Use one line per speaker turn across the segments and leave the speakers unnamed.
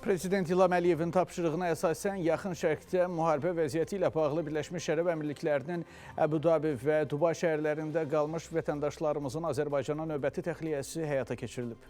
Prezident İlham Əliyevin tapşırığına əsasən yaxın şərqdə müharibə vəziyyəti ilə bağlı Birləşmiş Ərəb Əmirliklərinin Əbu Dabi və Dubay şəhərlərində qalmış vətəndaşlarımızın Azərbaycana növbəti təxliyəsi həyata keçirilib.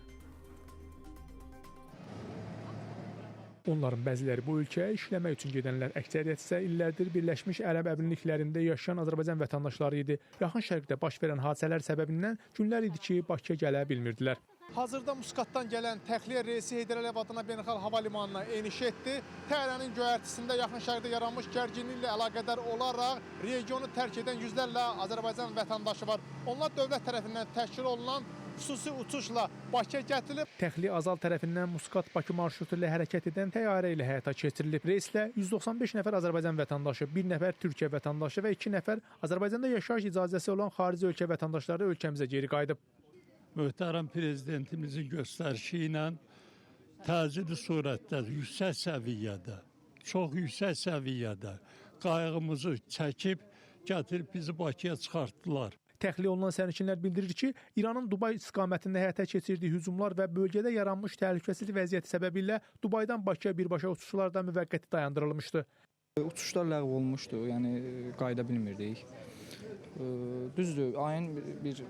Onların bəziləri bu ölkəyə işləmək üçün gedənlər, əksəriyyət isə illərdir Birləşmiş Ərəb Əmirliklərində yaşayan Azərbaycan vətəndaşları idi. Yaxın şərqdə baş verən hadisələr səbəbindən günlər idi ki, Bakıya gələ bilmirdilər.
Hazırda Muskatdan gələn təxliyə reysi Heydər Əliyev adına beynəlxalq hava limanına eniş etdi. Təyyarənin göyərtisində yaxın şərqdə yaranmış gərginliklə əlaqədar olaraq regionu tərk edən yüzlərlə Azərbaycan vətəndaşı var. Onlar dövlət tərəfindən təşkil olunan xüsusi uçuşla Bakıya gətirilib.
Təxliyə Azal tərəfindən Muskat-Bakı marşrutu ilə hərəkət edən təyyarə ilə həyata keçirilib. Reyslə 195 nəfər Azərbaycan vətəndaşı, 1 nəfər Türkiyə vətəndaşı və 2 nəfər Azərbaycanda yaşayış icazəsi olan xarici ölkə vətəndaşları ölkəmizə geri qayıdıb.
Möhtərəm prezidentimizin göstərişi ilə təcili surətdə, yüksək səviyyədə, çox yüksək səviyyədə qayğımızı çəkib, gətirib bizi Bakıya çıxartdılar.
Təxliyə olunan sərnişinlər bildirir ki, İranın Dubay istiqamətində həyata keçirdiyi hücumlar və bölgədə yaranmış təhlükəsizlik vəziyyəti səbəbilə Dubaydan Bakıya birbaşa uçuşlar da müvəqqəti dayandırılmışdı.
Uçuşlar ləğv olunmuşdu, yəni qayıda bilmirdik. Düzdür, ayın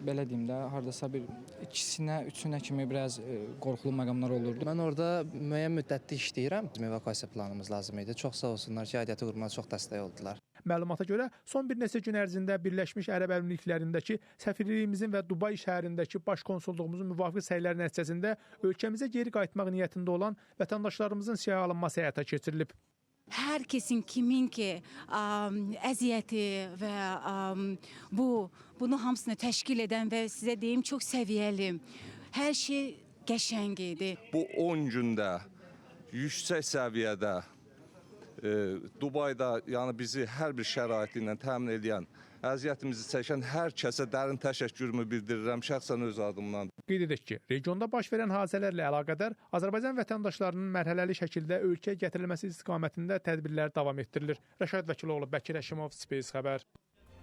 belə deyim də, hardasa bir ikisinə, üçünə kimi biraz qorxulu məqamlar olurdu.
Mən orada müəyyən müddətli işləyirəm. Evakuasiya planımız lazım idi. Çox sağ olsunlar ki, aidiyyatı qurumuna çox dəstək oldular.
Məlumata görə, son bir neçə gün ərzində Birləşmiş Ərəb Əmirliklərindəki səfirliyimizin və Dubay şəhərindəki baş konsulluğumuzun müvafiq səyləri nəticəsində ölkəmizə geri qayıtmaq niyyətində olan vətəndaşlarımızın siyahı alınması həyata keçirilib.
Hər kəsin kimin ki əziyyəti və bunu hamısını təşkil edən və sizə deyim çox səviyyəli, hər şey qəşəng idi.
Bu 10 gündə yüksək səviyyədə Dubayda, yəni bizi hər bir şəraiti ilə təmin edən, əziyyətimizi çəkən hər kəsə dərin təşəkkürümü bildirirəm şəxsən öz adımdan.
Qeyd edək ki, regionda baş verən hadisələrlə əlaqədar Azərbaycan vətəndaşlarının mərhələli şəkildə ölkəyə gətirilməsi istiqamətində tədbirlər davam etdirilir. Rəşad Vəkiloğlu, Bəkir Həşimov, Space xəbər.